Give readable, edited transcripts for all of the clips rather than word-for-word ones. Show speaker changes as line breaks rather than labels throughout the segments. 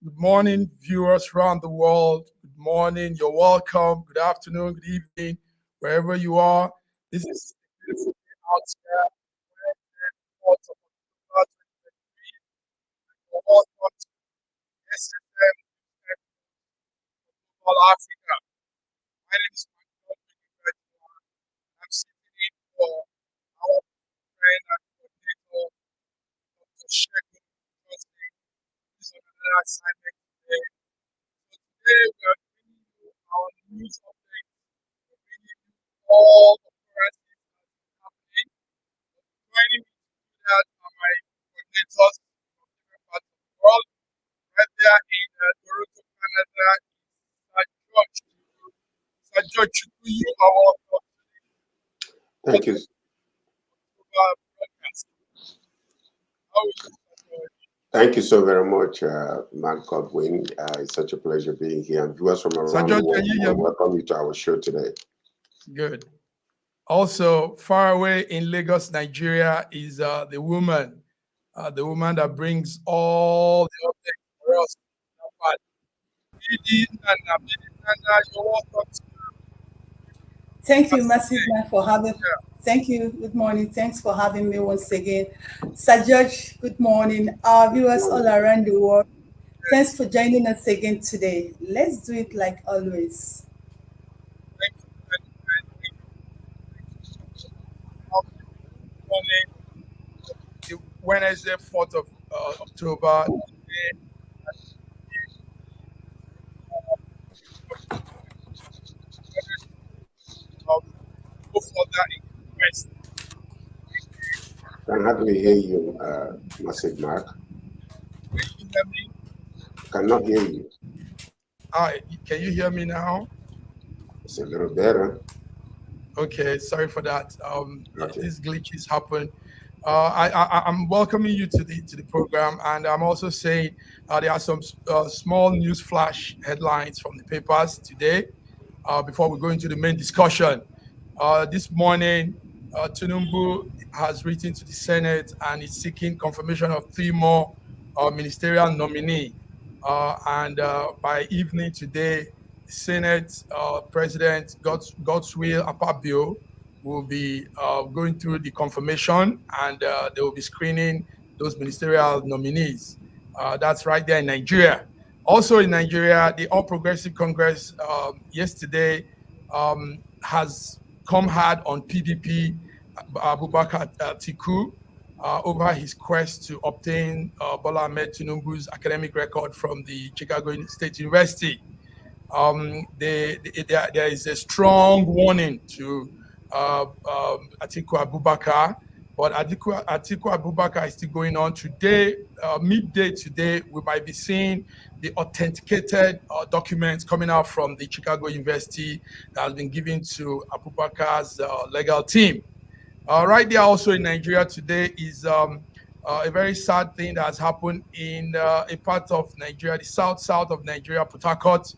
Good morning, viewers around the world. Good morning. You're welcome. Good afternoon. Good evening, wherever you are. This is a beautiful day outside. Welcome to SFM All Africa. My name is McCarthy. I'm sitting in for our friend and coordinator, Dr. Shegun, because he's on another assignment today. So today we are bringing you our news update. We're bringing you all the occurrences happening. Joining me to do that are my coordinators from different parts of the world. Right there in Toronto, Canada, is George. Sir George, you are welcome
Thank you.
to our broadcast. How are you, Sir George?
Thank you so very much, Mark Godwin. It's such a pleasure being here. And viewers from
Sir
around
George,
the world,
can you
I
hear me?
welcome you to our show today.
Good. Also, far away in Lagos, Nigeria, is the woman that brings all the updates for us. Lady Nana, you're welcome to
Thank you,
us
Massive
today.
Man, for having. Thank you. Good morning. Thanks for having me once again. Sir George, good morning. Our viewers all around the world, thanks for joining us again today. Let's do it like always.
Thank you very much. Morning, the Wednesday, 4th of October. Today, go further in quest.
I can hardly hear you, Massive Mark.
Can you hear me?
Cannot hear you.
Can you hear me now?
It's a little better.
Okay, sorry for that.
Okay.
These glitches happen. I'm welcoming you to the program, and I'm also saying there are some small news flash headlines from the papers today. Before we go into the main discussion, this morning, Tinubu has written to the Senate and is seeking confirmation of three more ministerial nominees. And by evening today, the Senate President Godswill Akpabio will be going through the confirmation, and they will be screening those ministerial nominees. That's right there in Nigeria. Also in Nigeria, the All Progressive Congress yesterday has come hard on PDP Abubakar Atiku over his quest to obtain Bola Ahmed Tinubu's academic record from the Chicago State University. There is a strong warning to Atiku Abubakar, but Atiku Abubakar is still going on today. Midday today, we might be seeing the authenticated documents coming out from the Chicago University that has been given to Abubakar's legal team. Right there, also in Nigeria today, is a very sad thing that has happened in a part of Nigeria, the south of Nigeria, Port Harcourt.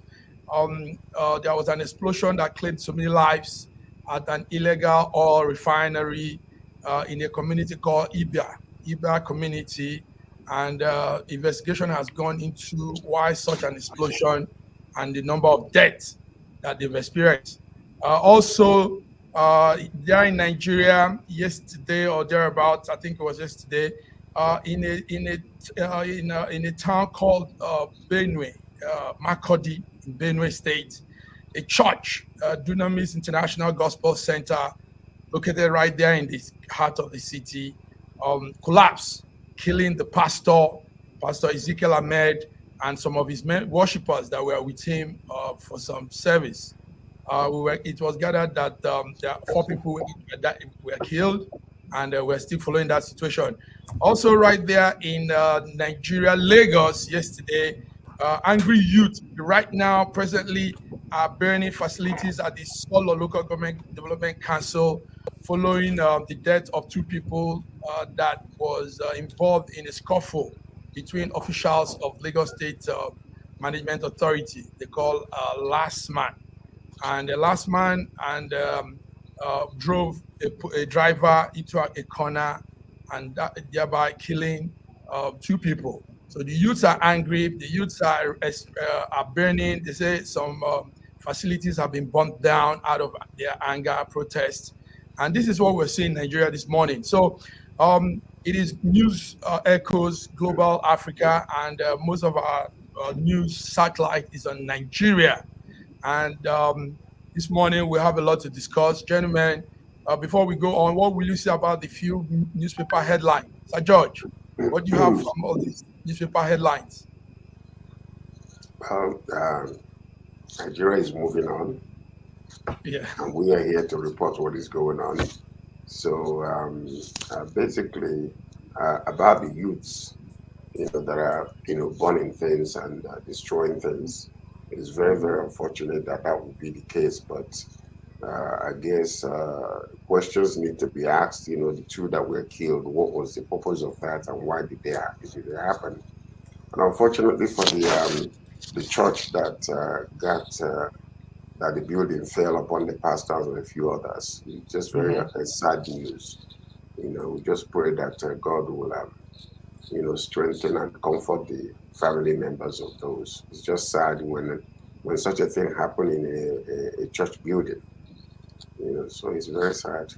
There was an explosion that claimed so many lives at an illegal oil refinery in a community called Ibia community, and investigation has gone into why such an explosion and the number of deaths that they've experienced. Also, there in Nigeria, yesterday or thereabouts, I think it was yesterday, in a town called Benue, Makurdi in Benue State, a church, Dunamis International Gospel Center, located right there in the heart of the city, collapsed, killing the pastor, Pastor Ezekiel Ahmed, and some of his worshippers that were with him for some service. It was gathered that there are 4 people that were killed, and we're still following that situation. Also, right there in Nigeria, Lagos, yesterday, angry youth right now presently are burning facilities at the Solo Local Government Development Council following the death of 2 people that was involved in a scuffle between officials of Lagos State Management Authority. They call Last Man. And the last man drove a driver into a corner and thereby killing 2 people. So the youths are angry. The youths are burning. They say some facilities have been burnt down out of their anger protest, and this is what we're seeing in Nigeria this morning. So it is news echoes global Africa, and most of our news satellite is on Nigeria. And this morning we have a lot to discuss, gentlemen. Before we go on, what will you say about the few newspaper headlines, Sir George? What do you have from all these newspaper headlines?
Well, Nigeria is moving on,
Yeah.
and we are here to report what is going on. So basically, about the youths, that are burning things and destroying things, it is very, very unfortunate that that would be the case. But I guess questions need to be asked. The two that were killed, what was the purpose of that, and why did they happen? And unfortunately for the church that that the building fell upon the pastors and a few others, it's just very sad news. We just pray that God will strengthen and comfort the family members of those. It's just sad when such a thing happened in a church building. So it's very sad.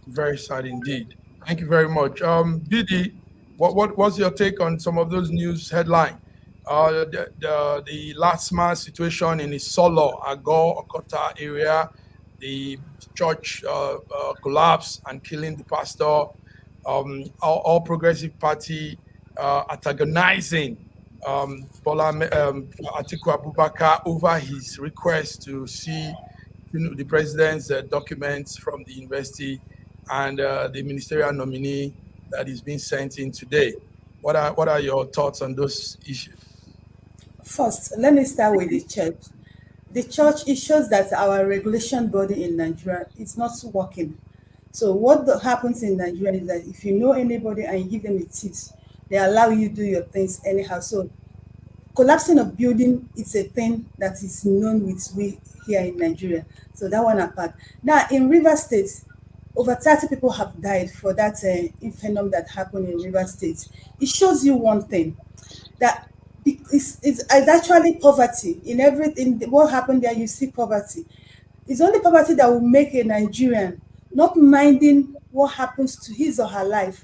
Very sad indeed. Thank you very much. Didi, what's your take on some of those news headlines? The last man situation in Isolo, Agor, Okota area, the church collapse and killing the pastor, all Progressive Party antagonizing Atiku Abubakar over his request to see the president's documents from the university and the ministerial nominee that is being sent in today. What are your thoughts on those issues?
First, let me start with the church. The church, it shows that our regulation body in Nigeria is not working. So what happens in Nigeria is that if you know anybody and you give them the tips, they allow you to do your things anyhow. So collapsing of building is a thing that is known with we here in Nigeria. So that one apart. Now in River State, over 30 people have died for that phenomenon that happened in River State. It shows you one thing, that it's actually poverty. In everything, what happened there, you see poverty. It's only poverty that will make a Nigerian not minding what happens to his or her life.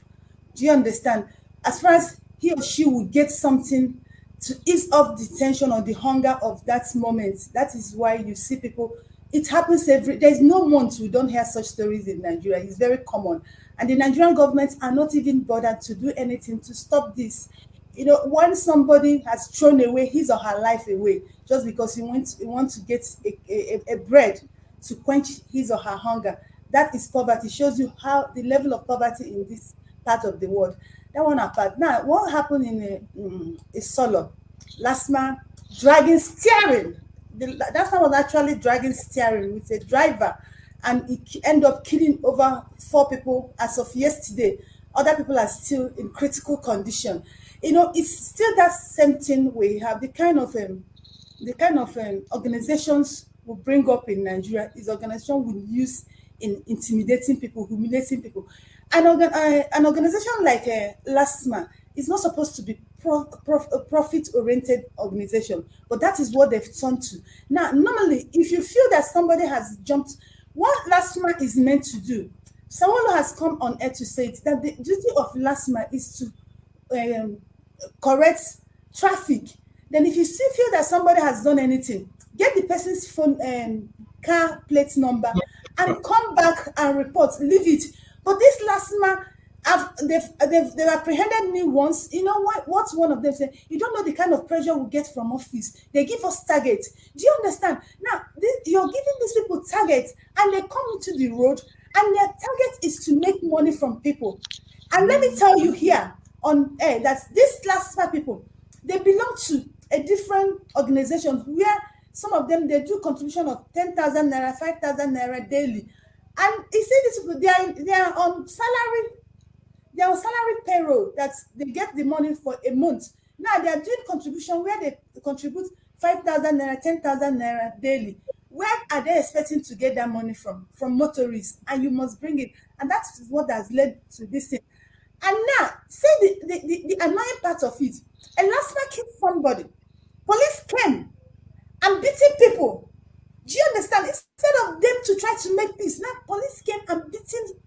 Do you understand? As far as he or she will get something to ease off the tension or the hunger of that moment. That is why you see people, it happens there's no month we don't hear such stories in Nigeria. It's very common. And the Nigerian government are not even bothered to do anything to stop this. Once somebody has thrown away his or her life away, just because he wants to get a bread to quench his or her hunger, that is poverty. It shows you how the level of poverty in this part of the world. That one apart. Now, what happened in Solo? Last man dragging steering. That man was actually dragging steering with a driver, and he ended up killing over 4 people as of yesterday. Other people are still in critical condition. It's still that same thing we have. The kind of organizations we bring up in Nigeria is organization we use in intimidating people, humiliating people. An organization like LASMA is not supposed to be a profit-oriented organization, but that is what they've turned to. Now, normally, if you feel that somebody has jumped, what LASMA is meant to do, someone who has come on air to say it, that the duty of LASMA is to correct traffic. Then if you still feel that somebody has done anything, get the person's phone car plate number and come back and report. Leave it. But this last man, they've apprehended me once. You know what? What's one of them saying? You don't know the kind of pressure we get from office. They give us targets. Do you understand? Now you're giving these people targets, and they come into the road, and their target is to make money from people. And let me tell you here on air that these last people, they belong to a different organization where some of them, they do contribution of 10,000 naira, 5,000 naira daily. And you see these people, they are on salary, payroll, that they get the money for a month. Now they are doing contribution where they contribute 5,000 naira, 10,000 naira daily. Where are they expecting to get that money from? From motorists, and you must bring it. And that's what has led to this thing. And now, say the annoying part of it, a last man killed somebody. Police came and beating people. Do you understand? Instead of them to try to make peace, now police came and beating,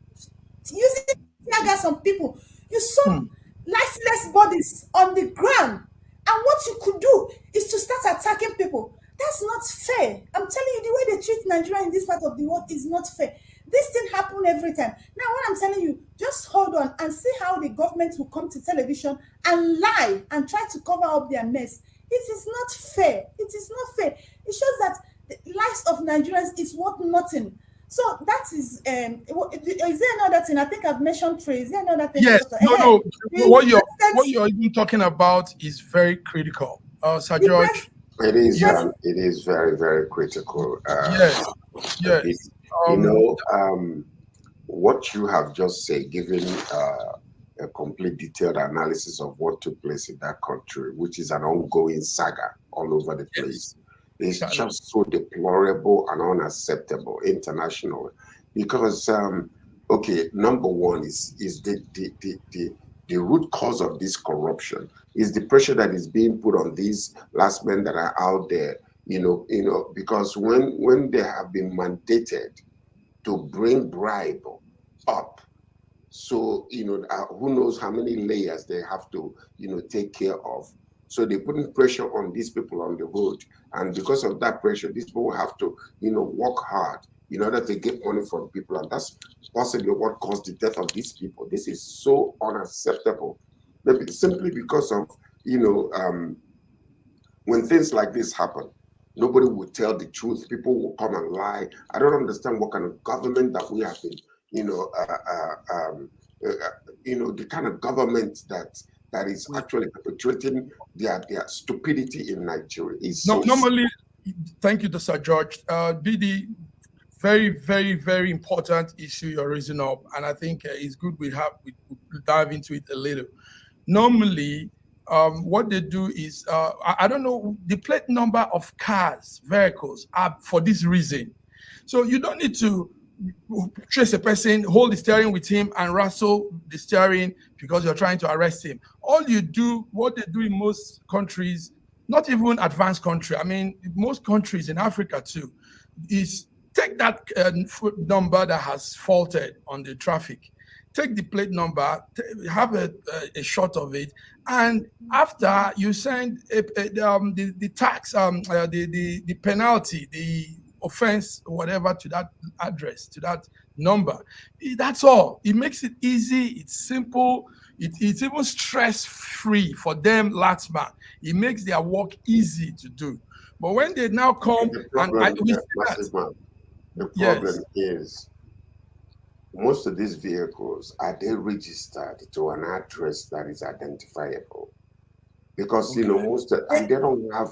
using tear gas on people. You saw
Hmm.
lifeless bodies on the ground. And what you could do is to start attacking people. That's not fair. I'm telling you, the way they treat Nigeria in this part of the world is not fair. This thing happen every time. Now, what I'm telling you, just hold on and see how the government will come to television and lie and try to cover up their mess. It is not fair. It is not fair. It shows that the lives of Nigerians is worth nothing. So that is there another thing? I think I've mentioned three. Is there another thing to
Yes,
talk about?
no, no. What you're what
President,
you're even talking about is very critical. Sir
the pres,
George,
the pres,
It is very, very critical.
yes,
It,
yes.
you
Um,
know, what you have just said, given a complete detailed analysis of what took place in that country, which is an ongoing saga all over the
yes,
place, is
exactly.
just so deplorable and unacceptable internationally. Because, okay, number one is the root cause of this corruption is the pressure that is being put on these last men that are out there. Because when they have been mandated to bring bribe up. So, who knows how many layers they have to, take care of. So they're putting pressure on these people on the road. And because of that pressure, these people have to, work hard in order to get money from people. And that's possibly what caused the death of these people. This is so unacceptable. Maybe simply because of, you know, um, when things like this happen, nobody will tell the truth. People will come and lie. I don't understand what kind of government that we have been, you know, the kind of government that is actually perpetuating their stupidity in Nigeria is
No,
so sad.
normally, thank you to Sir George. BD, very, very, very important issue you're raising up, and I think it's good we dive into it a little. Normally, what they do is I don't know the plate number of cars, vehicles are for this reason. So you don't need to trace a person, hold the steering with him, and wrestle the steering because you're trying to arrest him. All you do, what they do in most countries, not even advanced country, I mean, most countries in Africa too, is take that number that has faulted on the traffic, take the plate number, have a shot of it, and after you send the tax, the penalty, the offense, whatever, to that address, to that number. That's all. It makes it easy. It's simple. It's even stress-free for them, last man. It makes their work easy to do. But when they now come
The
and
problem,
we see that,
massive man, the problem
yes,
is most of these vehicles are they registered to an address that is identifiable? Because
okay,
and they don't have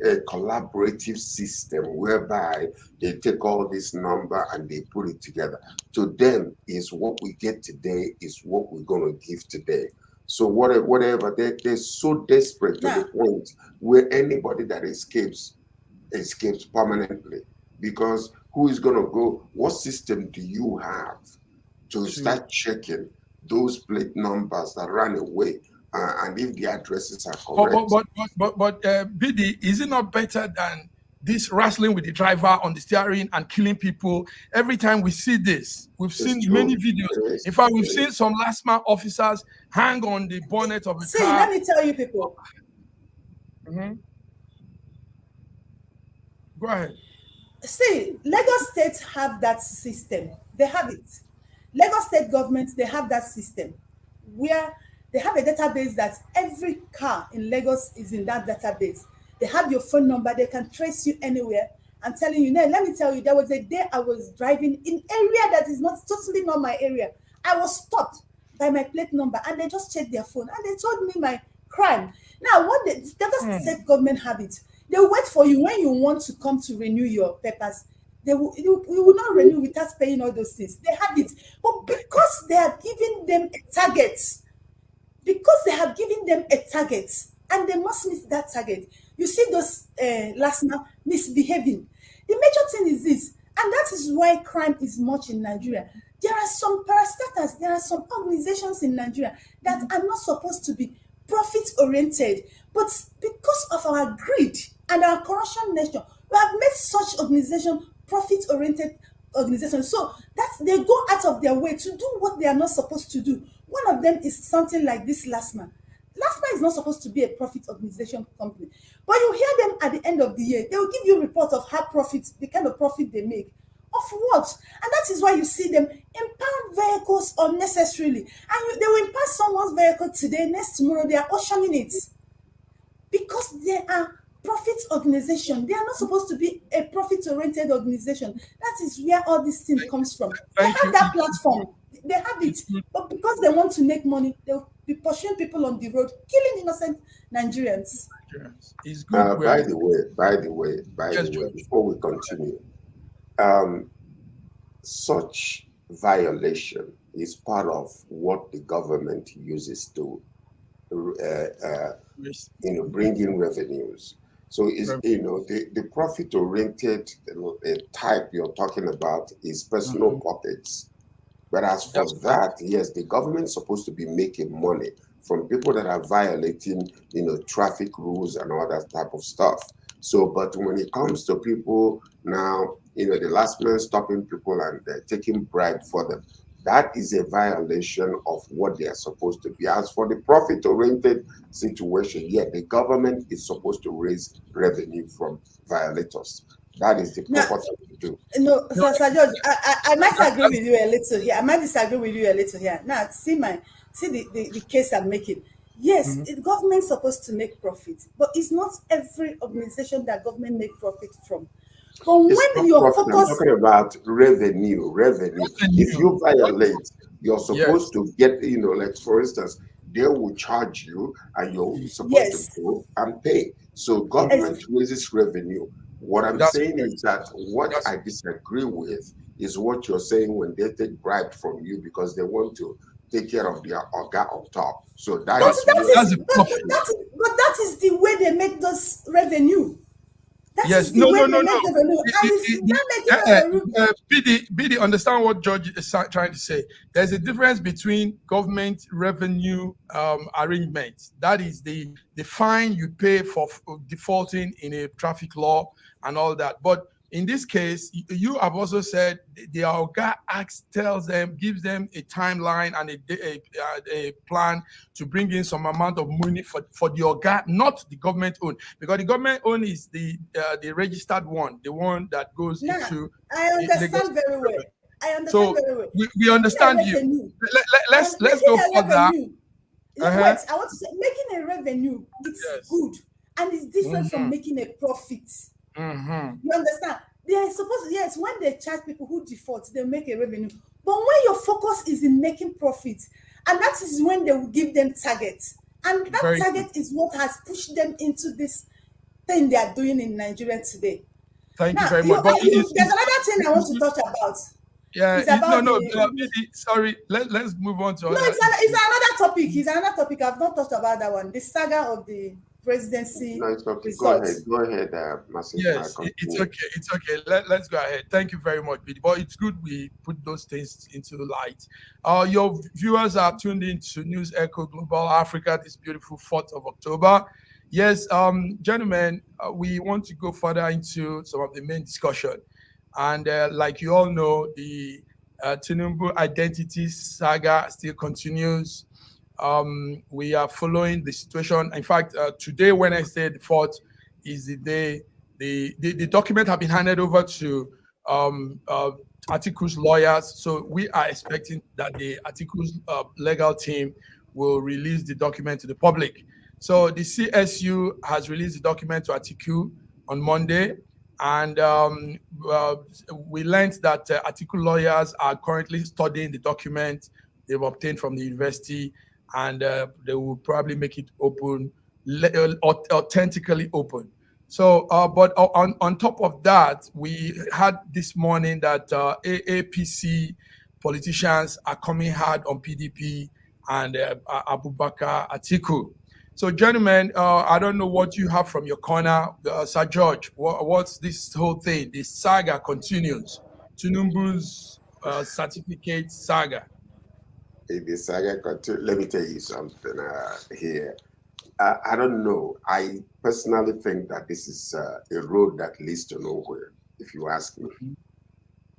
a collaborative system whereby they take all this number and they put it together. To them, is what we get today is what we're going to give today. So whatever they're so desperate to the
now,
point where anybody that escapes permanently, because who is going to go? What system do you have to
to
start checking those plate numbers that ran away, and if the addresses are
but but
correct?
but BD, is it not better than this wrestling with the driver on the steering and killing people? Every time we see this, we've
It's
seen many
true.
videos.
It is.
In fact, we've
It
seen
is.
some last man officers hang on the bonnet of a
see, let
car.
me tell you people.
Mhm. Go ahead.
See, Lagos State have that system. They have it. Lagos State government, they have that system where they have a database that every car in Lagos is in that database. They have your phone number. They can trace you anywhere. I'm telling you now, let me tell you, there was a day I was driving in area that is not totally not my area. I was stopped by my plate number and they just checked their phone and they told me my crime. Now, what the Lagos
Hmm.
State government have it, they wait for you when you want to come to renew your papers. You will not renew without paying all those things. They have it. But because they have given them a target, because they have given them a target and they must meet that target. You see those last now misbehaving. The major thing is this. And that is why crime is much in Nigeria. There are some parastatals, there are some organizations in Nigeria that are not supposed to be profit oriented, but because of our greed and our corruption nature, we have made such organization profit oriented organizations. So that they go out of their way to do what they are not supposed to do. One of them is something like this last man. Last man is not supposed to be a profit organization company. But you hear them at the end of the year, they will give you a report of how profit, the kind of profit they make. Of what? And that is why you see them impound vehicles unnecessarily. And they will impound someone's vehicle today, next tomorrow they are auctioning it. Because they are profit organization. They are not supposed to be a profit-oriented organization. That is where all this thing comes from. They have that platform. They have it. But because they want to make money, they'll be pursuing people on the road, killing innocent Nigerians.
It's good.
By the way, before we continue, such violation is part of what the government uses to bring in revenues. So is the profit oriented type you're talking about is personal pockets. But as for that, yes, the government's supposed to be making money from people that are violating, traffic rules and all that type of stuff. So, but when it comes to people now, the last man stopping people and taking bribe for them, that is a violation of what they are supposed to be. As for the profit-oriented situation, yeah, the government is supposed to raise revenue from violators. That is the proper thing to do.
No, Sir George, I might agree with you a little here. I might disagree with you a little here. Now, see the case I'm making. Yes, the government's supposed to make profit, but it's not every organization that government make profit from. But when you're focused,
I'm talking about revenue. If you violate, you're supposed to get, like for instance, they will charge you and you're supposed to go and pay. So government raises revenue. What I'm saying is that what I disagree with is what you're saying when they take bribe from you because they want to take care of their orga on top. So that is
the way they make those revenue.
Yes, no. BD, understand what George is trying to say. There's a difference between government revenue arrangements. That is the fine you pay for defaulting in a traffic law and all that. But in this case, you have also said the Oga gives them a timeline and a plan to bring in some amount of money for the Oga, not the government owned, because the government owned is the registered one, the one that goes into.
I understand very well. Very well.
We understand you. Let's go for that.
Wait, I want to say, making a revenue, it's good, and it's different from making a profit. You understand? They are supposed yes, when they charge people who default, they make a revenue. But when your focus is in making profit, and that is when they will give them targets. And that target is what has pushed them into this thing they are doing in Nigeria today.
Thank you very much.
There's another thing I want to talk about.
Yeah, sorry. Let's move on to
it's another topic. It's another topic. I've not talked about that one. The saga of the presidency.
No, it's okay. Go ahead, Massive.
Yes, it's okay. Let's go ahead. Thank you very much, BD. But it's good we put those things into light. Your viewers are tuned in to News Echo Global Africa this beautiful 4th of October. Yes, gentlemen, we want to go further into some of the main discussion. And like you all know, the Tinubu identity saga still continues. We are following the situation. In fact, today, Wednesday, the 4th, is the day the document have been handed over to Atiku's lawyers. So we are expecting that the Atiku's legal team will release the document to the public. So the CSU has released the document to Atiku on Monday. And we learned that Atiku lawyers are currently studying the document they've obtained from the university, and they will probably make it open, authentically open. So, but on top of that, we had this morning that AAPC politicians are coming hard on PDP and Abubakar Atiku. So, gentlemen, I don't know what you have from your corner. Sir George, what's this whole thing? This saga continues. Tinubu's certificate saga?
In the saga, let me tell you something here. I don't know. I personally think that this is a road that leads to nowhere, if you ask me.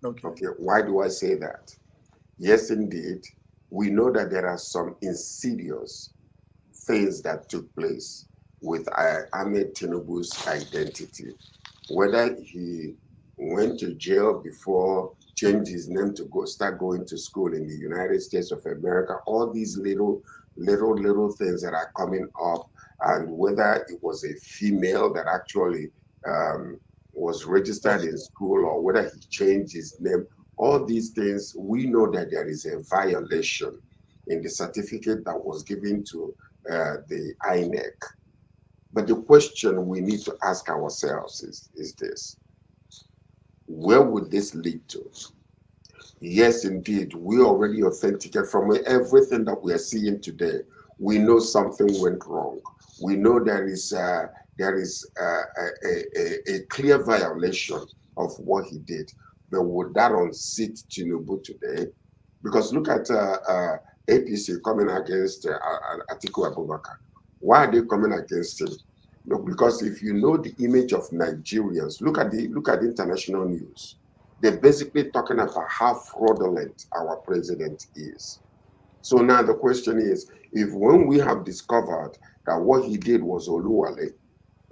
Okay.
Okay, why do I say that? Yes, indeed, we know that there are some insidious things that took place with Ahmed Tinubu's identity. Whether he went to jail before, changed his name to go start going to school in the United States of America, all these little things that are coming up, and whether it was a female that actually was registered in school or whether he changed his name, all these things, we know that there is a violation in the certificate that was given to the INEC. But the question we need to ask ourselves is this: where would this lead to? Yes, indeed, we already authenticate from everything that we are seeing today. We know something went wrong. We know there is a clear violation of what he did. But would that unseat Tinubu today? Because look at APC coming against Atiku Abubakar. Why are they coming against him? No, because if you know the image of Nigerians, look at the international news. They're basically talking about how fraudulent our president is. So now the question is, if when we have discovered that what he did was Oluwale,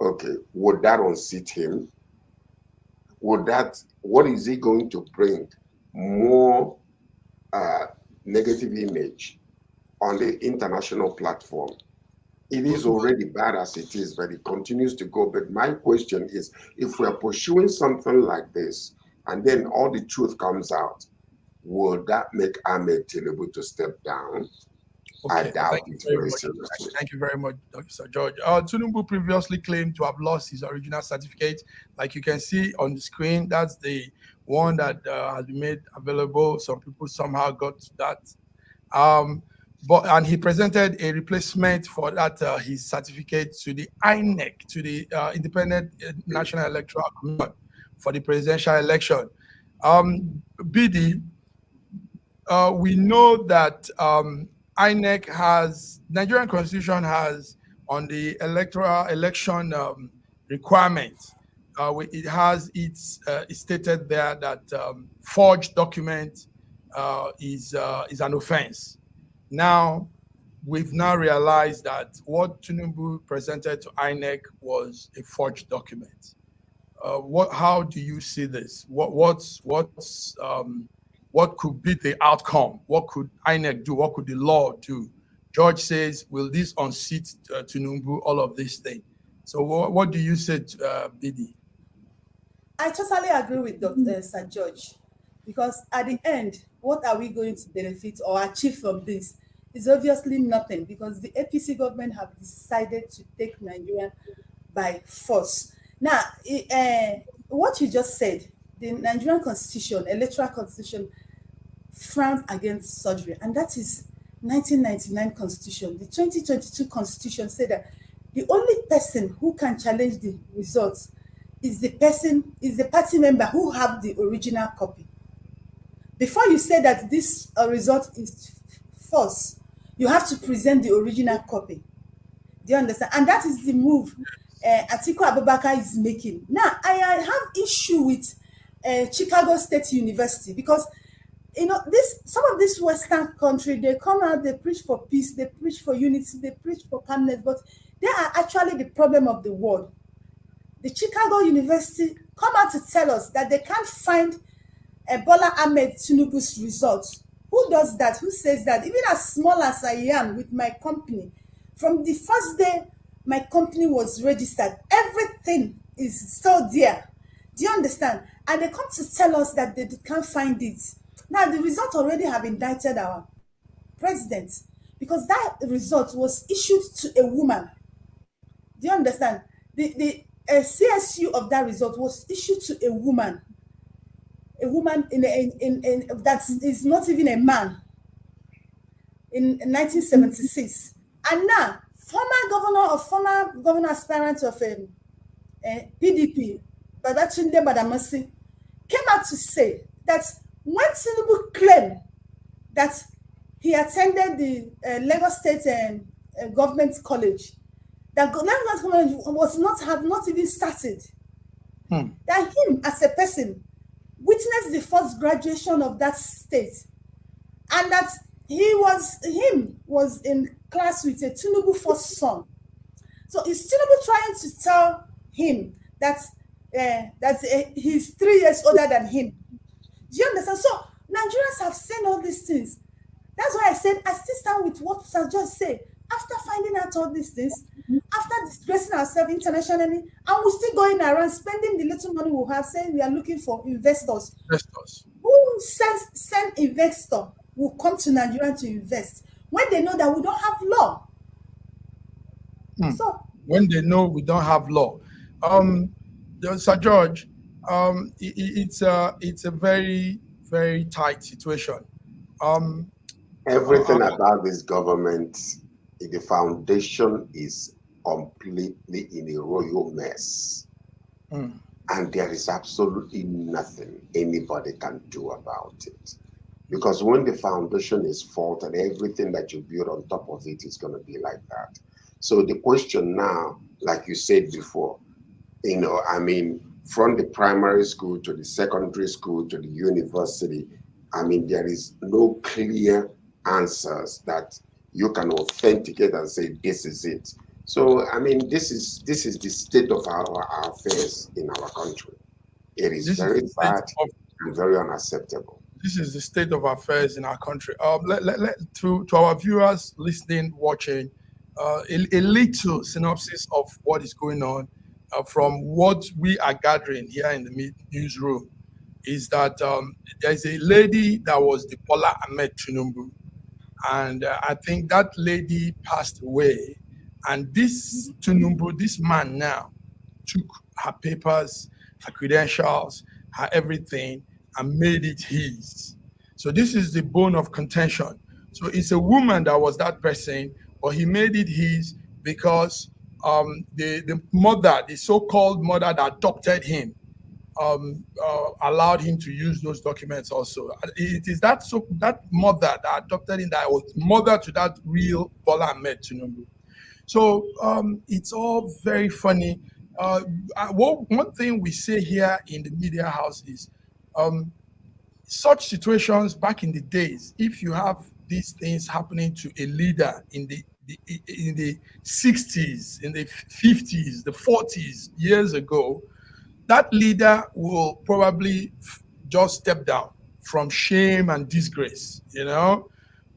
okay, would that unseat him? What is he going to bring? More negative image on the international platform? It is already bad as it is, but it continues to go. But my question is, if we're pursuing something like this, and then all the truth comes out, will that make Ahmed Tinubu to step down?
Okay,
I doubt it very seriously.
thank you very much, Dr. Sir George. Tinubu previously claimed to have lost his original certificate. Like you can see on the screen, that's the one that has been made available. Some people somehow got that. And he presented a replacement for that his certificate to the INEC, to the Independent National Electoral Commission for the presidential election. BD, we know that INEC has, Nigerian constitution has on the electoral election requirements, it has it's stated there that forged document is an offense. Now, we've now realized that what Tinubu presented to INEC was a forged document. How do you see this? What could be the outcome? What could INEC do? What could the law do? George says, will this unseat Tinubu, all of these things? So what do you say, BD?
I totally agree with Dr. Sir George, because at the end, what are we going to benefit or achieve from this? Is obviously nothing, because the APC government have decided to take Nigeria by force. Now, what you just said, the Nigerian constitution, electoral constitution, frowns against surgery, and that is 1999 constitution. The 2022 constitution said that the only person who can challenge the results is the party member who have the original copy. Before you say that this result is false, you have to present the original copy. Do you understand? And that is the move Atiku Abubakar is making. Now, I have issue with Chicago State University, because some of these Western country, they come out, they preach for peace, they preach for unity, they preach for calmness, but they are actually the problem of the world. The Chicago University come out to tell us that they can't find Bola Ahmed Tinubu's results. Who does that? Who says that? Even as small as I am with my company, from the first day my company was registered, everything is still there. Do you understand? And they come to tell us that they can't find it. Now, the result already have indicted our president, because that result was issued to a woman. Do you understand? The CSU of that result was issued to a woman in that is not even a man, in 1976. And now, former governor aspirant of PDP, Babatunde Badamasi, came out to say that when Tinubu claimed that he attended the Lagos State Government College, that Lagos College was not have not even started.
Hmm.
That him as a person witnessed the first graduation of that state, and that him was in class with a Tinubu first son. So is Tinubu trying to tell him that he's 3 years older than him? Do you understand? So Nigerians have seen all these things. That's why I said I still stand with what Sir George said. After finding out all these things, after disgracing ourselves internationally, and we're still going around spending the little money we have, saying we are looking for investors.
Investors.
Who send investor will come to Nigeria to invest when they know that we don't have law?
Hmm.
So
When they know we don't have law. Sir George, it's a very, very tight situation. Um,
Everything about this government, the foundation is completely in a royal mess.
hmm.
And there is absolutely nothing anybody can do about it. Because when the foundation is faulted, everything that you build on top of it is going to be like that. So the question now, like you said before, I mean, from the primary school to the secondary school to the university, I mean, there is no clear answers that you can authenticate and say this is it. So I mean, this is the state of our affairs in our country. It is
This is
very
the state
bad
of
and very unacceptable.
this is the state of affairs in our country. To our viewers listening, watching, a little synopsis of what is going on from what we are gathering here in the newsroom is that there's a lady that was the Bola Ahmed Tinubu, and I think that lady passed away, and this Tinubu, this man now, took her papers, her credentials, her everything, and made it his. So this is the bone of contention. So it's a woman that was that person, but he made it his because the mother, the so-called mother that adopted him, allowed him to use those documents also. It is that mother that adopted him that was mother to that real Bola Ahmed Tinubu. So it's all very funny. One thing we say here in the media house is um, such situations back in the days, if you have these things happening to a leader in the 60s, in the 50s, the 40s, years ago, that leader will probably just step down from shame and disgrace, you know.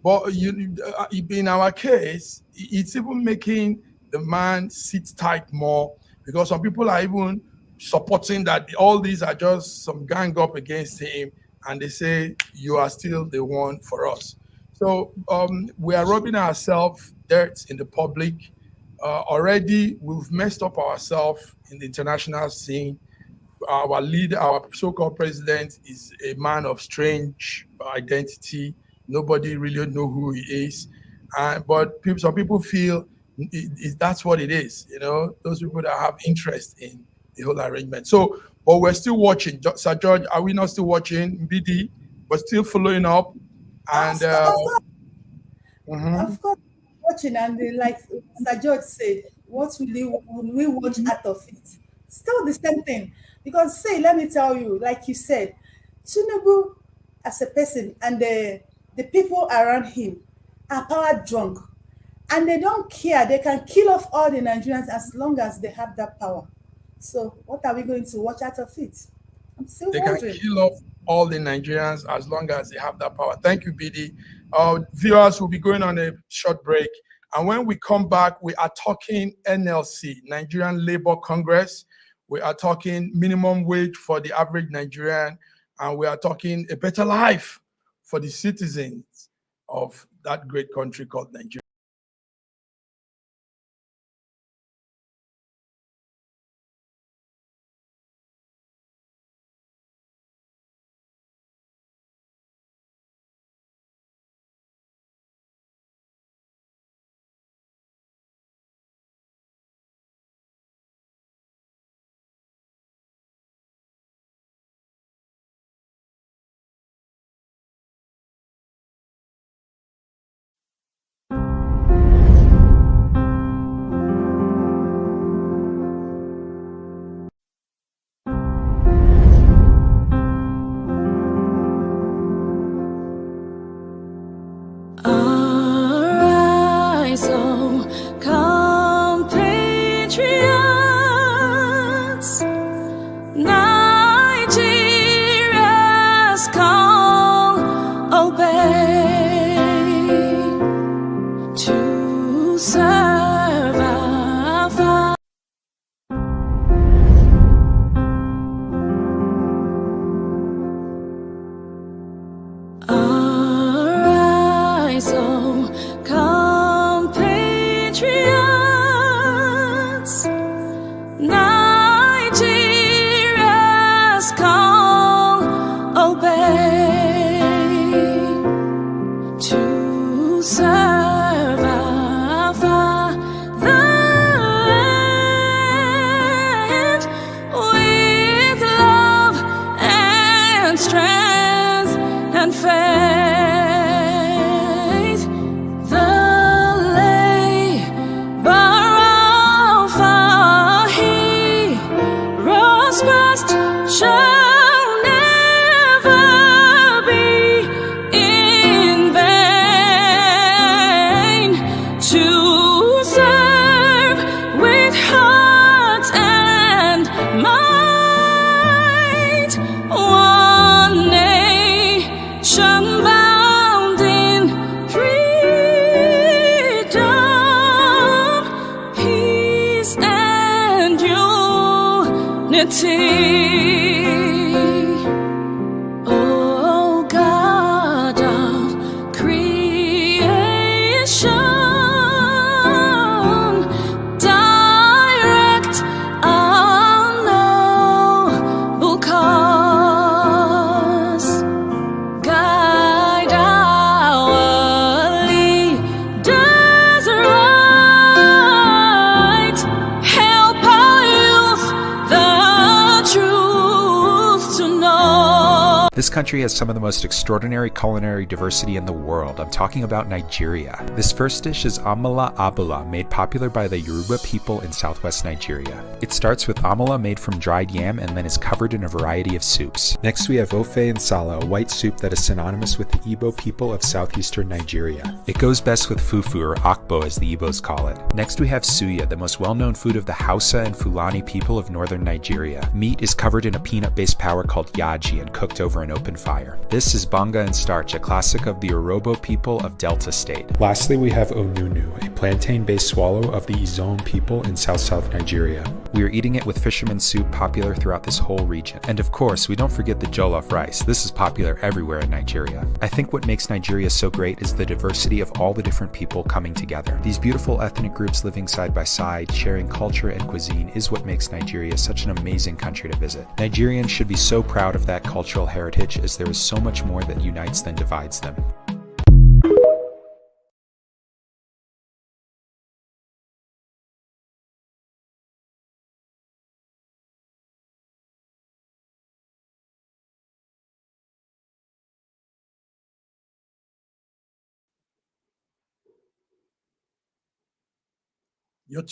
But in our case, it's even making the man sit tight more because some people are even supporting that all these are just some gang up against him, and they say you are still the one for us. So we are rubbing ourselves dirt in the public. Already, we've messed up ourselves in the international scene. Our leader, our so-called president, is a man of strange identity. Nobody really know who he is, but some people feel that's what it is. You know, those people that have interest in the whole arrangement. So, but we're still watching. Sir George, are we not still watching? BD, we're still following up, and mhm.
of course, watching, and like Sir George said, what will we watch out of it? Still the same thing. Because say, let me tell you, like you said, Tinubu as a person and the people around him are power drunk. And they don't care. They can kill off all the Nigerians as long as they have that power. So what are we going to watch out of it? I'm still
They can
wondering.
kill off all the Nigerians as long as they have that power. Thank you, BD. Viewers will be going on a short break. And when we come back, we are talking NLC, Nigerian Labour Congress. We are talking minimum wage for the average Nigerian. And we are talking a better life for the citizens of that great country called Nigeria.
to serve our Father. Arise, O compatriots, Nigeria's call obey, to serve our fatherland with love and strength and faith. The labor of our heroes past shall never be in vain, to serve with heart and might one nation bound in freedom, peace and unity. O God of creation, direct our noble cause, guide our leaders right, help our youth the truth to know.
This country has some of the most extraordinary culinary diversity in the world. I'm talking about Nigeria. This first dish is amala abula, made popular by the Yoruba people in southwest Nigeria. It starts with amala made from dried yam and then is covered in a variety of soups. Next we have ofe and sala, a white soup that is synonymous with the Igbo people of southeastern Nigeria. It goes best with fufu, or akbo as the Igbos call it. Next we have suya, the most well-known food of the Hausa and Fulani people of northern Nigeria. Meat is covered in a peanut-based powder called yaji and cooked over an open fire. This is banga and starch, a classic of the Urhobo people of Delta State. Lastly, we have onunu, a plantain-based swallow of the Izon people in south-south Nigeria. We are eating it with fisherman's soup, popular throughout this whole region. And of course, we don't forget the jollof rice. This is popular everywhere in Nigeria. I think what makes Nigeria so great is the diversity of all the different people coming together. These beautiful ethnic groups living side by side, sharing culture and cuisine is what makes Nigeria such an amazing country to visit. Nigerians should be so proud of that cultural heritage, as there is so much more that unites than divides them.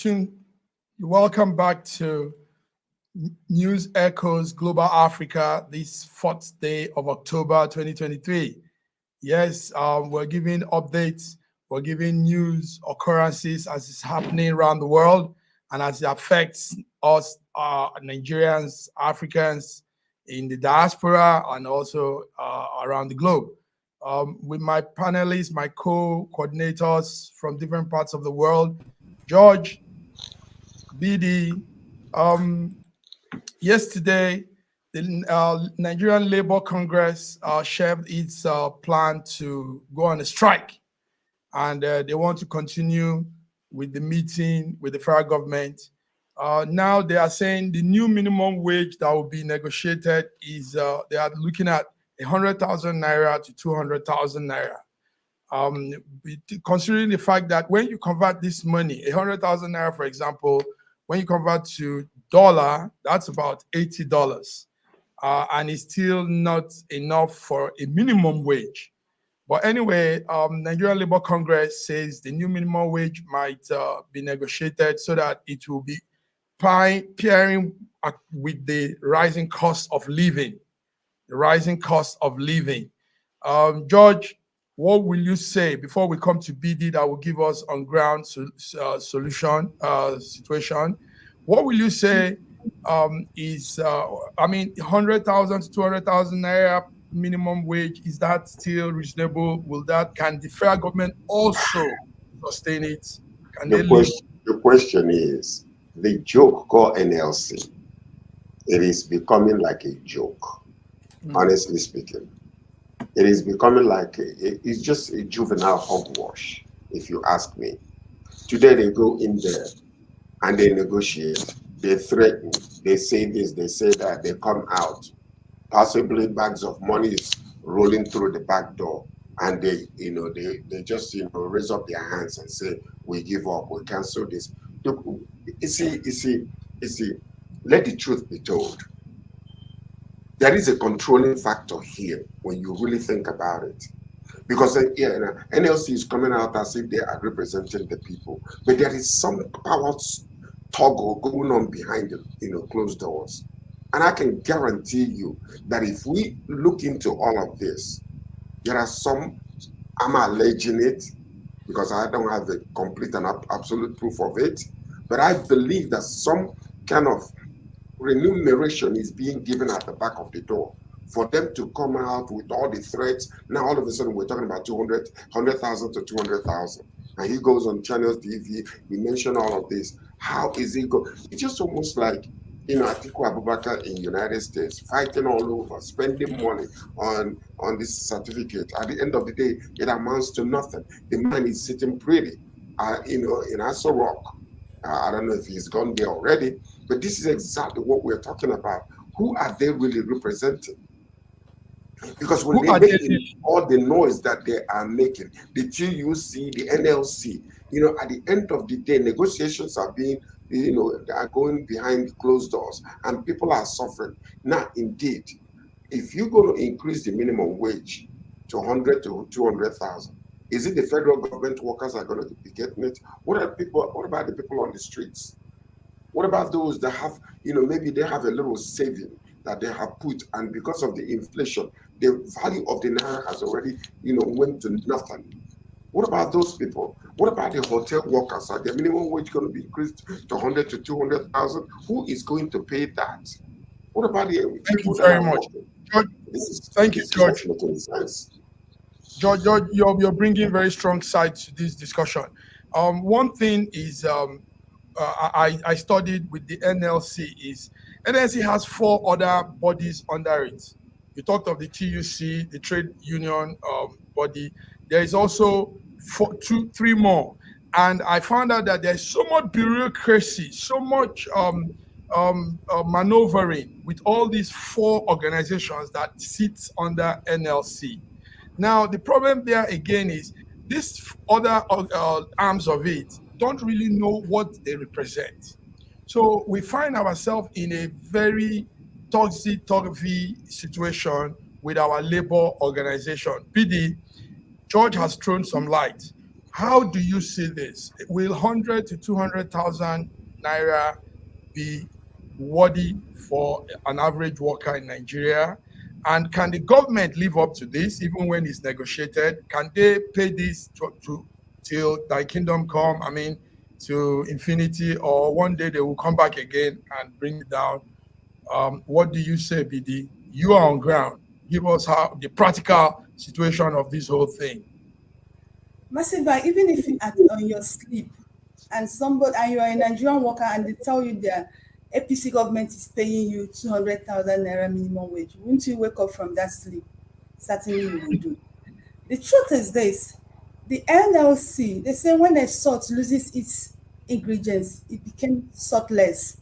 You're welcome back to News Echoes Global Africa, this 4th day of October 2023. Yes, we're giving updates, we're giving news occurrences as it's happening around the world and as it affects us, Nigerians, Africans in the diaspora and also around the globe. With my panelists, my co-coordinators from different parts of the world, George, BD, yesterday, the Nigerian Labour Congress shelved its plan to go on a strike, and they want to continue with the meeting with the federal government. Now they are saying the new minimum wage that will be negotiated is they are looking at 100,000 naira to 200,000 naira. Considering the fact that when you convert this money, 100,000 naira, for example, when you convert to dollar, that's about $80. And it's still not enough for a minimum wage. But anyway, Nigerian Labour Congress says the new minimum wage might be negotiated so that it will be pairing with the rising cost of living. The rising cost of living. George, what will you say before we come to BD that will give us on ground situation? What will you say is, 100,000 to 200,000 naira minimum wage, is that still reasonable? Can the federal government also sustain it? Can they live?
The question is the joke called NLC. It is becoming like a joke, honestly speaking. It is becoming like it's just a juvenile hogwash, if you ask me. Today they go in there and they negotiate, they threaten, they say this, they say that, they come out. Possibly bags of money is rolling through the back door, and they just raise up their hands and say, we give up, we cancel this. Look, you see, let the truth be told. There is a controlling factor here when you really think about it. Because NLC is coming out as if they are representing the people, but there is some power toggle going on behind closed doors. And I can guarantee you that if we look into all of this, there are some, I'm alleging it because I don't have the complete and absolute proof of it, but I believe that some kind of remuneration is being given at the back of the door for them to come out with all the threats. Now, all of a sudden, we're talking about 100,000 to 200,000. And he goes on channels TV, we mention all of this. How is it go? It's just almost like, Atiku Abubakar in United States, fighting all over, spending money on this certificate. At the end of the day, it amounts to nothing. The man is sitting pretty, in Aso Rock. I don't know if he's gone there already, but this is exactly what we're talking about. Who are they really representing? Because when they make all the noise that they are making, the TUC, the NLC, at the end of the day, negotiations are being, are going behind closed doors, and people are suffering. Now, indeed, if you're going to increase the minimum wage to 100 to 200,000, is it the federal government workers are going to be getting it? What about the people on the streets? What about those that have, maybe they have a little saving that they have put, and because of the inflation, the value of the naira has already, went to nothing. What about those people? What about the hotel workers? Are their minimum wage going to be increased to 100 to 200,000? Who is going to pay that? What about the people that are working?
George, thank you, George. George, you're bringing very strong sides to this discussion. One thing is, I studied with the NLC. NLC has 4 other bodies under it. You talked of the TUC, the trade union body. There is also 3 more, and I found out that there's so much bureaucracy, so much maneuvering with all these 4 organizations that sits under NLC. Now, the problem there again is these other arms of it don't really know what they represent. So we find ourselves in a very topsy-turvy situation with our labor organization. PD, George has thrown some light. How do you see this? Will 100 to 200,000 naira be worthy for an average worker in Nigeria? And can the government live up to this, even when it's negotiated? Can they pay this till thy kingdom come? I mean, to infinity, or one day they will come back again and bring it down? What do you say, BD? You are on ground. Give us the practical situation of this whole thing.
Masiva, even if you're on your sleep and you're a Nigerian worker and they tell you their APC government is paying you 200,000 naira minimum wage, won't you wake up from that sleep? Certainly you will do. The truth is this: the NLC, they say when a salt loses its ingredients, it became saltless.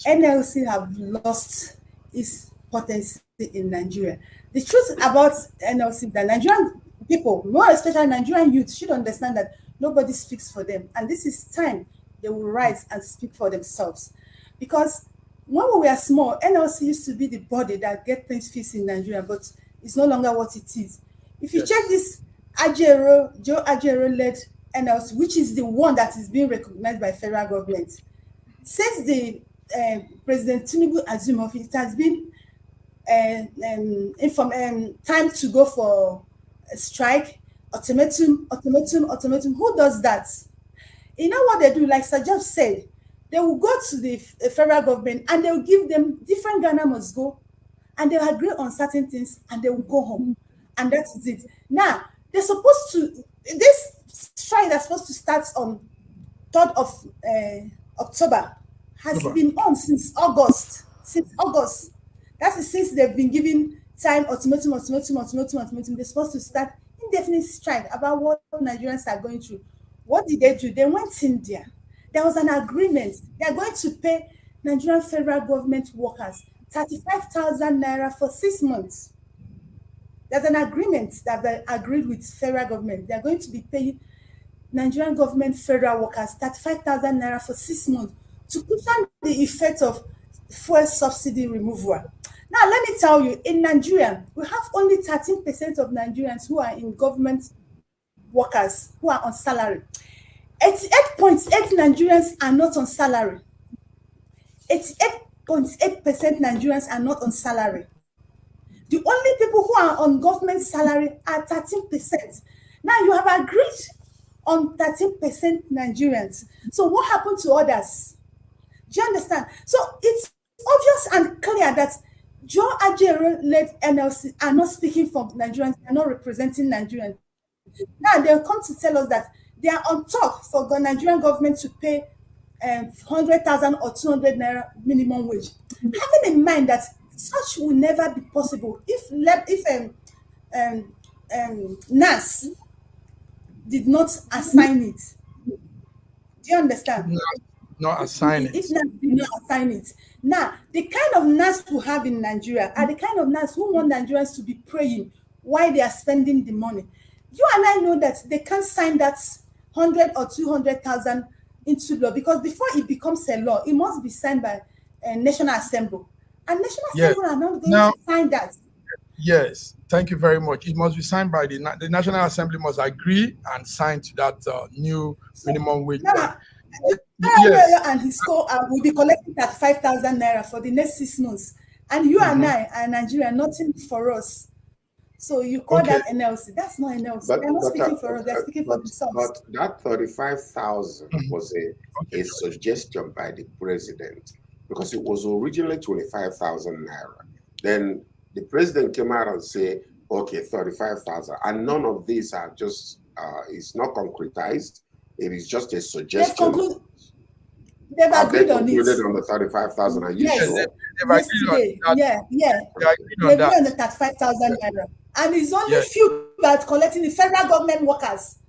NLC have lost its potency in Nigeria. The truth about NLC, the Nigerian people, more especially Nigerian youth, should understand that nobody speaks for them. And this is time they will rise and speak for themselves. Because when we were small, NLC used to be the body that get things fixed in Nigeria, but it's no longer what it is. If you check this Joe Ajero-led NLC, which is the one that is being recognized by federal government, since the President Tinubu assumed office, it has been time to go for a strike, ultimatum. Who does that? You know what they do? Like Sir George said, they will go to the federal government and they will give them different Ghana must go and they'll agree on certain things and they will go home. And that is it. Now, they're supposed to, this strike that's supposed to start on 3rd of October has
October.
been on since August. Since August. That is since they've been given time, ultimatum. They're supposed to start indefinite strike about what Nigerians are going through. What did they do? They went in there. There was an agreement. They are going to pay Nigerian federal government workers 35,000 naira for 6 months. There's an agreement that they agreed with federal government. They are going to be paying Nigerian government federal workers 35,000 naira for 6 months to cushion the effect of fuel subsidy removal. Now, let me tell you, in Nigeria, we have only 13% of Nigerians who are in government workers who are on salary. 88.8 Nigerians are not on salary. 88.8% Nigerians are not on salary. The only people who are on government salary are 13%. Now you have agreed on 13% Nigerians. So what happened to others? Do you understand? So it's obvious and clear that Joe Ajero-led NLC are not speaking for Nigerians, they are not representing Nigerians. Now they'll come to tell us that they are on top for the Nigerian government to pay 100,000 or 200 naira minimum wage. Having in mind that such will never be possible if NAS did not assign it. Do you understand?
Not assign it.
If NAS did not assign it. Now, the kind of NAS we have in Nigeria are the kind of NAS who want Nigerians to be praying while they are spending the money. You and I know that they can't sign that 100 or 200,000 into law, because before it becomes a law, it must be signed by a National Assembly. And National Assembly are not going to sign that.
Yes, thank you very much. It must be signed by the National Assembly, must agree and sign to that new minimum wage.
Yes. And his co will be collecting that 5,000 naira for the next 6 months. And you and I are Nigeria, nothing for us. So you call that NLC. That's not NLC. They're not speaking for us, they're speaking for themselves.
But that 35,000 was a suggestion by the president, because it was originally 25,000 naira. Then the president came out and said, okay, 35,000. And none of these are just, it's not concretized. It is just a suggestion.
They've agreed on it.
On the 35,000. Are you sure?
Yesterday. Yeah. They agreed on the 35,000 naira. And it's only few that collecting the federal government workers,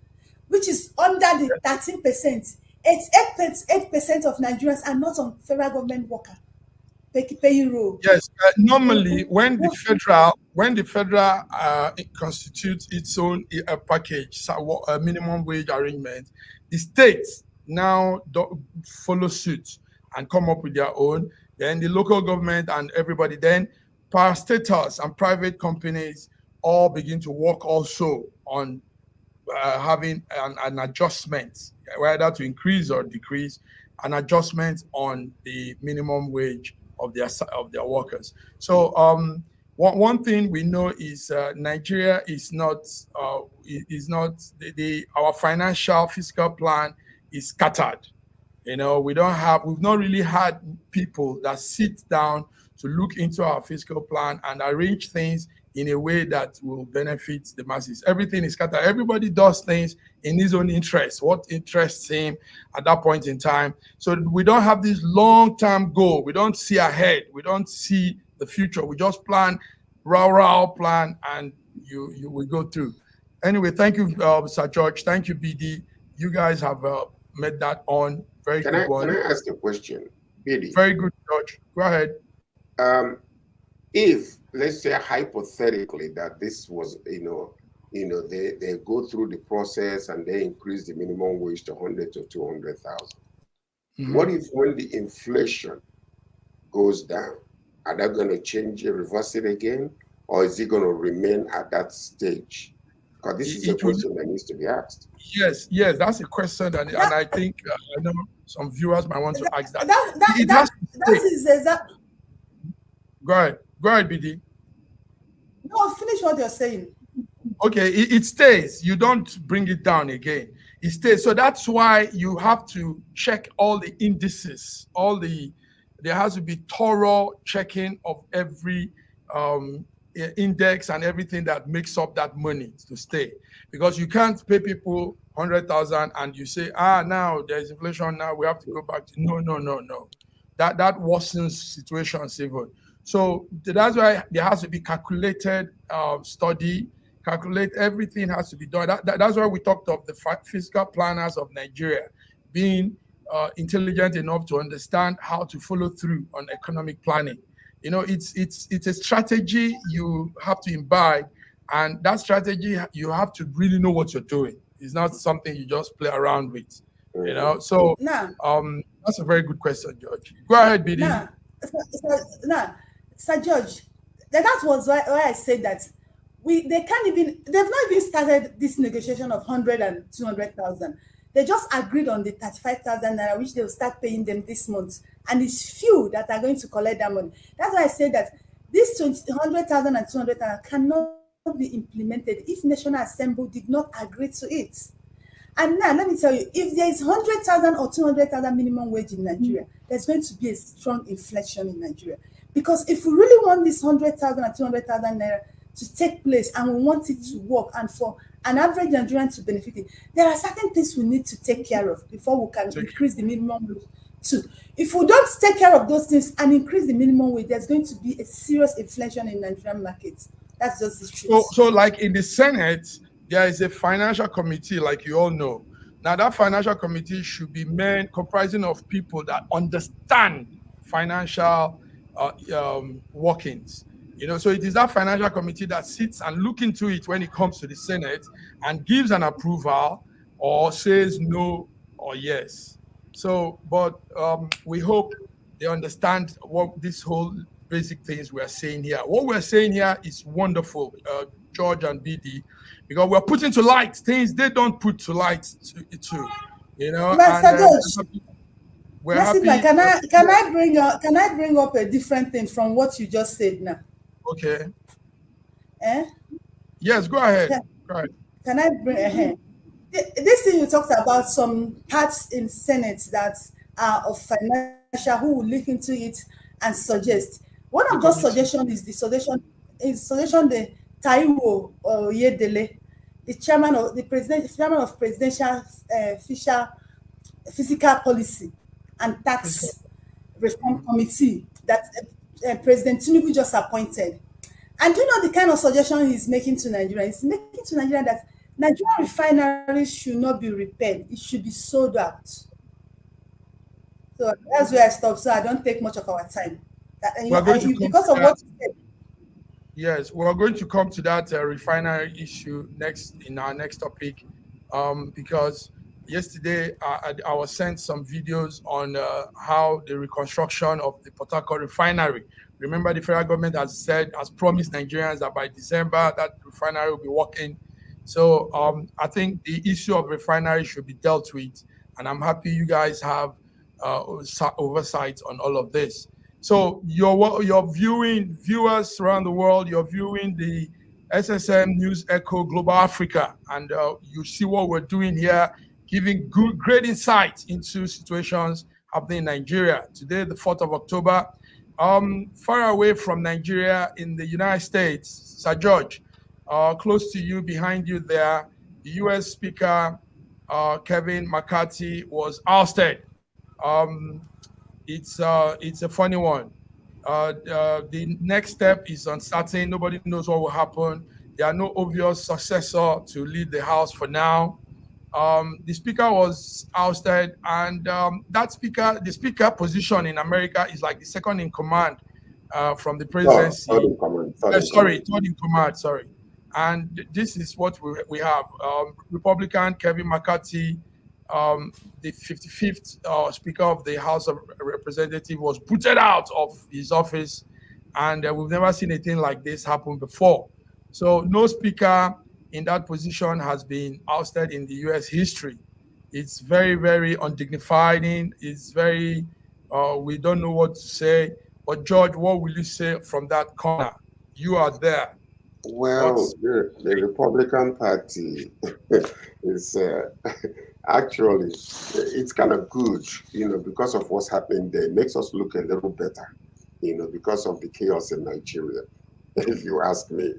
which is under the 13%. It's 8% of Nigerians are not on federal government worker payroll.
Yes, normally when the federal constitutes its own package, a minimum wage arrangement, the states now follow suit and come up with their own. Then the local government and everybody, then parastatals and private companies all begin to work also on having an adjustment, whether to increase or decrease, an adjustment on the minimum wage of their workers. So one thing we know is Nigeria is not our financial fiscal plan is scattered. We've not really had people that sit down to look into our fiscal plan and arrange things in a way that will benefit the masses. Everything is scattered. Everybody does things in his own interest, what interests him at that point in time. So we don't have this long-term goal. We don't see ahead. We don't see the future. We just plan, plan, and we go through. Anyway, thank you, Sir George. Thank you, BD. You guys have made that on. Very good one.
Can I ask a question, BD?
Very good, George. Go ahead.
If, let's say hypothetically, that this was, they go through the process and they increase the minimum wage to 100 to 200,000. What if when the inflation goes down, are they going to change it, reverse it again, or is it going to remain at that stage? Because this is a question that needs to be asked.
Yes, that's a question, and I think I know some viewers might want to ask that.
That is exactly.
Go ahead, BD.
No, finish what you're saying.
Okay, it stays. You don't bring it down again. It stays. So that's why you have to check all the indices, there has to be thorough checking of every index and everything that makes up that money to stay, because you can't pay people 100,000 and you say, now there's inflation, now we have to go back to no. That worsens situations even. So that's why there has to be calculated study, calculate everything has to be done. That's why we talked of the fiscal planners of Nigeria being intelligent enough to understand how to follow through on economic planning. It's a strategy you have to imbibe, and that strategy you have to really know what you're doing. It's not something you just play around with. So that's a very good question, George. Go ahead, BD.
Sir George, that was why I said that they've not even started this negotiation of 100 and 200,000. They just agreed on the 35,000 naira, which they will start paying them this month. And it's few that are going to collect that money. That's why I said that this 100,000 and 200,000 cannot be implemented if National Assembly did not agree to it. And now, let me tell you, if there is 100,000 or 200,000 minimum wage in Nigeria, there's going to be a strong inflation in Nigeria. Because if we really want this 100,000 and 200,000 naira to take place, and we want it to work, and for an average Nigerian to benefit it, there are certain things we need to take care of before we can increase the minimum wage too. If we don't take care of those things and increase the minimum wage, there's going to be a serious inflation in Nigerian markets. That's just the truth.
So like in the Senate, there is a financial committee, like you all know. Now, that financial committee should be men comprising of people that understand financial workings. So it is that financial committee that sits and look into it when it comes to the Senate and gives an approval or says no or yes. So, but we hope they understand what this whole basic things we're saying here. What we're saying here is wonderful, George and BD, because we're putting to light things they don't put to light too.
Mr. George,
we're happy.
Can I bring up a different thing from what you just said now?
Okay. Yes, go ahead.
Can I bring ahead? This thing you talked about, some parts in Senate that are of financial who will look into it and suggest. One of those suggestions is the suggestion the Taiwo Oyedele, the chairman of Presidential Fiscal Policy and Tax Reform Committee that President Tinubu just appointed. And you know the kind of suggestion he's making to Nigeria? He's making to Nigeria that Nigerian refineries should not be repaired. It should be sold out. So that's where I stop, so I don't take much of our time. Because of what you said.
Yes, we're going to come to that refinery issue next in our next topic, because yesterday I was sent some videos on how the reconstruction of the Port Harcourt refinery. Remember, the federal government has promised Nigerians that by December that refinery will be working. So I think the issue of refinery should be dealt with, and I'm happy you guys have oversight on all of this. So you're viewing, viewers around the world, you're viewing the SSM News Echo Global Africa, and you see what we're doing here, giving great insight into situations happening in Nigeria. Today, the 4th of October, far away from Nigeria in the United States, Sir George, close to you, behind you there, the US Speaker, Kevin McCarthy, was ousted. It's a funny one. The next step is uncertain. Nobody knows what will happen. There are no obvious successor to lead the House for now. The speaker was ousted, and the speaker position in America is like the second in command from the presidency.
Third in command.
Third in command. Sorry. And this is what we have. Republican Kevin McCarthy, the 55th Speaker of the House of Representatives, was booted out of his office, and we've never seen anything like this happen before. So no speaker in that position has been ousted in the U.S. history. It's very, very undignified. It's very, we don't know what to say. But George, what will you say from that corner? You are there.
Well, the Republican Party is actually, it's kind of good, because of what's happening there. It makes us look a little better, because of the chaos in Nigeria. if you ask me,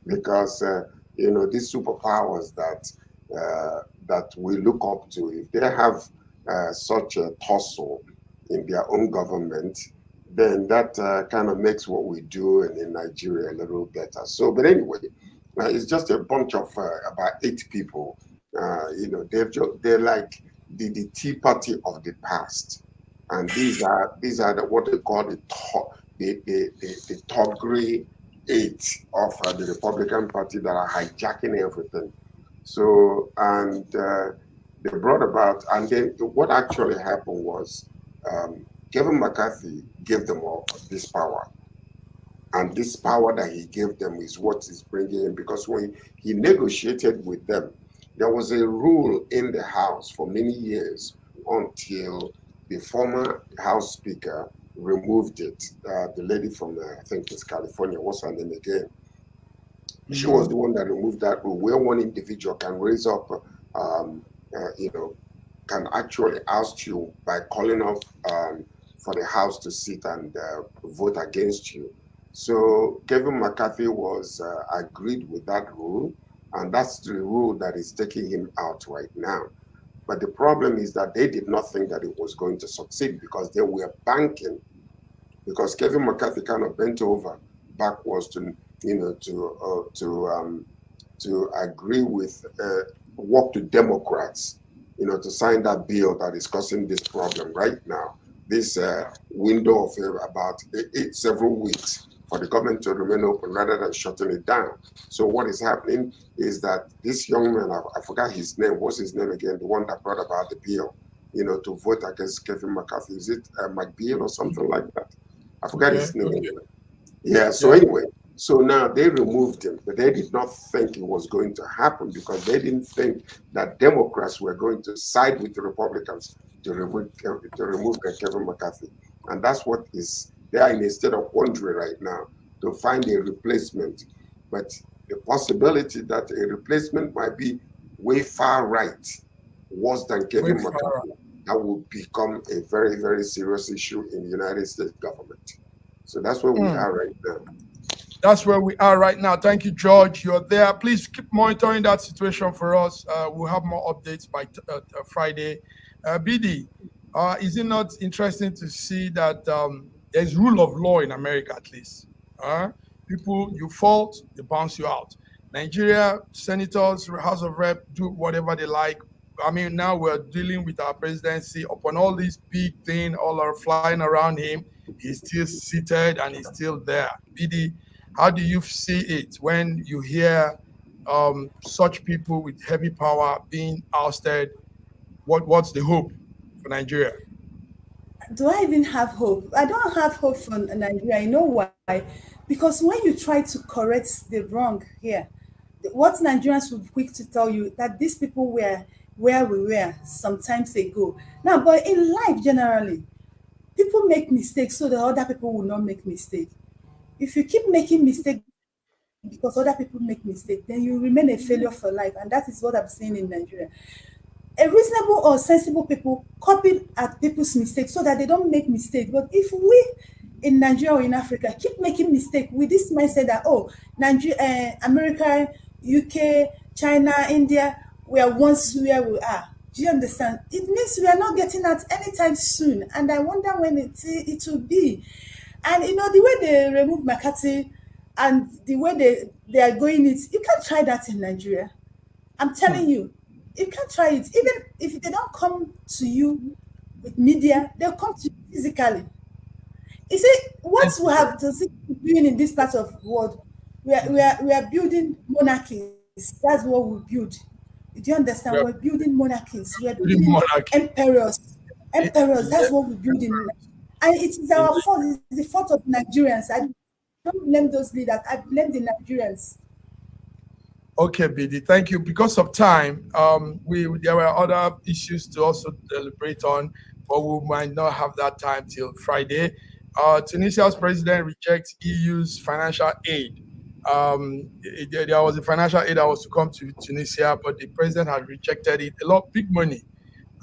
because these superpowers that we look up to, if they have such a tussle in their own government, then that kind of makes what we do in Nigeria a little better. So, but anyway, it's just a bunch of about 8 people. They're like the Tea Party of the past, and these are what they call the Togri 8 of the Republican Party that are hijacking everything. So, and they brought about, and then what actually happened was Kevin McCarthy gave them all this power. And this power that he gave them is what is bringing him, because when he negotiated with them, there was a rule in the House for many years until the former House Speaker removed it. The lady from, I think it's California, what's her name again? She was the one that removed that rule, where one individual can raise up, can actually oust you by calling up for the House to sit and vote against you. So Kevin McCarthy was agreed with that rule, and that's the rule that is taking him out right now. But the problem is that they did not think that it was going to succeed, because they were banking, because Kevin McCarthy kind of bent over backwards to agree with work to Democrats, to sign that bill that is causing this problem right now. This window of about several weeks for the government to remain open rather than shutting it down. So what is happening is that this young man, I forgot his name. What's his name again? The one that brought about the bill, to vote against Kevin McCarthy. Is it McBeal or something like that? I forgot his name. Anyway. Yeah. So anyway, so now they removed him, but they did not think it was going to happen, because they didn't think that Democrats were going to side with the Republicans to remove Kevin McCarthy. And that's what is, they are in a state of wondering right now to find a replacement. But the possibility that a replacement might be way far right, worse than Kevin McCarthy, that will become a very, very serious issue in the United States government. So that's where we are right now.
That's where we are right now. Thank you, George. You're there. Please keep monitoring that situation for us. We'll have more updates by Friday. BD, is it not interesting to see that there's rule of law in America, at least? People, you fault, they bounce you out. Nigeria, senators, House of Rep, do whatever they like. I mean, now we're dealing with our presidency upon all these big things, all are flying around him. He's still seated and he's still there. BD, how do you see it when you hear such people with heavy power being ousted? What's the hope for Nigeria?
Do I even have hope? I don't have hope for Nigeria. You know why? Because when you try to correct the wrong here, what Nigerians will be quick to tell you that these people were where we were some times ago. Now, but in life generally, people make mistakes so that other people will not make mistakes. If you keep making mistakes because other people make mistakes, then you remain a failure for life. And that is what I'm seeing in Nigeria. A reasonable or sensible people copy at people's mistakes so that they don't make mistakes. But if we in Nigeria or in Africa keep making mistakes with this mindset that, Nigeria, America, UK, China, India, we are once where we are. Do you understand? It means we are not getting out anytime soon. And I wonder when it will be. And the way they remove McCarthy and the way they are going it, you can't try that in Nigeria. I'm telling you, you can't try it. Even if they don't come to you with media, they'll come to you physically. You see, what we have to see doing in this part of the world, we are building monarchies. That's what we build. Do you understand? We're building monarchies. We're building emperors. Emperors, that's what we're building. And it is our fault. It's the fault of Nigerians. I don't blame those leaders. I blame the Nigerians.
Okay, BD, thank you. Because of time, there were other issues to also deliberate on, but we might not have that time till Friday. Tunisia's president rejects EU's financial aid. There was a financial aid that was to come to Tunisia, but the president had rejected it. A lot of big money.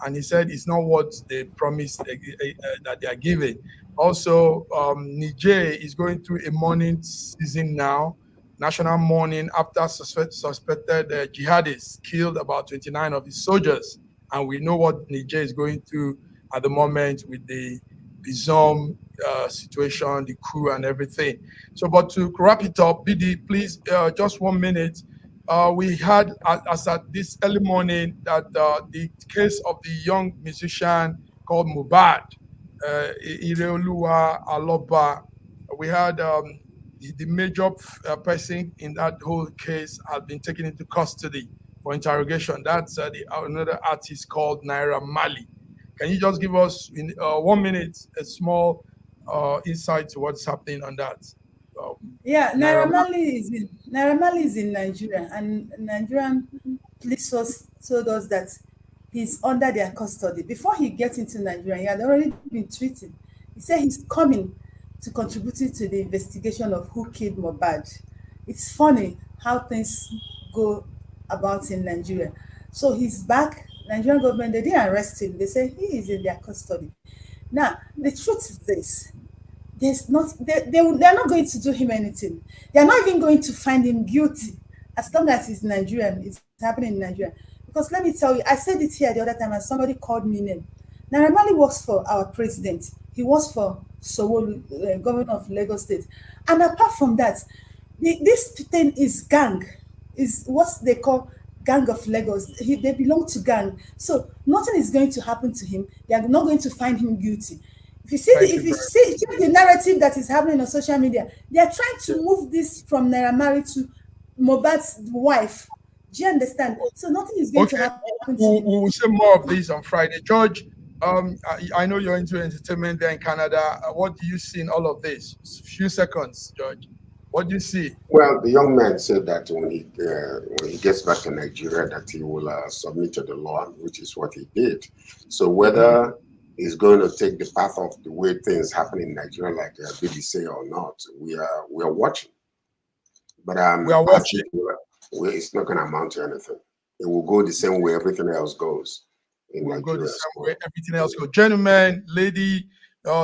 And he said it's not what they promised that they are giving. Also, Niger is going through a mourning season now, national mourning after suspected jihadists killed about 29 of his soldiers. And we know what Niger is going through at the moment with the Bizom situation, the coup, and everything. So, but to wrap it up, BD, please, just 1 minute. We had, as at this early morning, that the case of the young musician called Mubad, Ireoluwa Aloba. We had the major person in that whole case had been taken into custody for interrogation. That's another artist called Naira Mali. Can you just give us in 1 minute a small insight to what's happening on that?
Yeah,
Naira Mali.
Naira Marley is in Nigeria, and Nigerian police source told us that he's under their custody. Before he gets into Nigeria, he had already been treated. He said he's coming to contributing to the investigation of who killed Mohbad. It's funny how things go about in Nigeria. So he's back. Nigerian government, they didn't arrest him. They say he is in their custody. Now, the truth is this: there's not they're not going to do him anything. They're not even going to find him guilty as long as he's Nigerian. It's happening in Nigeria. Because let me tell you, I said it here the other time and somebody called me name. Naira Marley works for our president. He works for Sowolu, governor of Lagos State. And apart from that, this thing is gang, is what they call gang of Lagos. They belong to gang. So nothing is going to happen to him. They are not going to find him guilty. If you see, if you see check the narrative that is happening on social media, they are trying to move this from Naira Marley to Mohbad's wife. Do you understand? So nothing is going to happen to him.
We'll say more of this on Friday. George, I know you're into entertainment there in Canada. What do you see in all of this? Few seconds, George. What do you see?
Well, the young man said that when he gets back to Nigeria, that he will submit to the law, which is what he did. So whether he's going to take the path of the way things happen in Nigeria, like BBC or not, we are watching. But
we are watching.
It's not going to amount to anything. It will go the same way everything else goes.
It will go the same way everything else goes. Gentlemen, lady,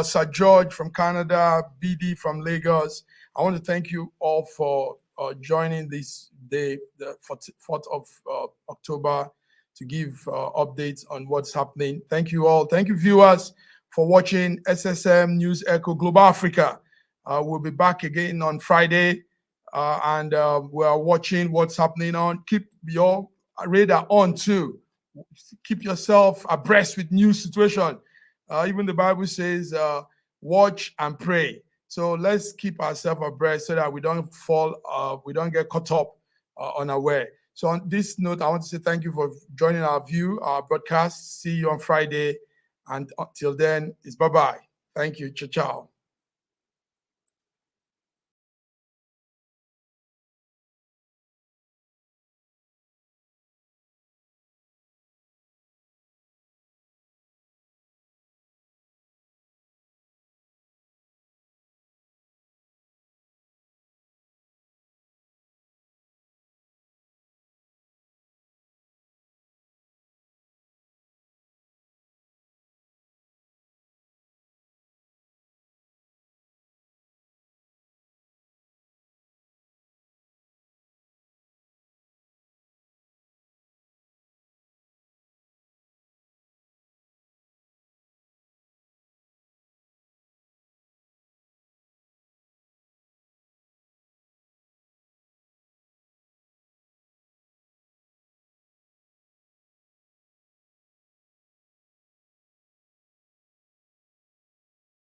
Sir George from Canada, BD from Lagos, I want to thank you all for joining this day, the 4th of October, to give updates on what's happening. Thank you all. Thank you, viewers, for watching SSM News Echo Global Africa. We'll be back again on Friday, and we are watching what's happening on. Keep your radar on too. Keep yourself abreast with news situation. Even the Bible says, watch and pray. So let's keep ourselves abreast so that we don't fall, we don't get caught up unaware. So on this note, I want to say thank you for joining our broadcast. See you on Friday. And until then, it's bye-bye. Thank you. Ciao, ciao.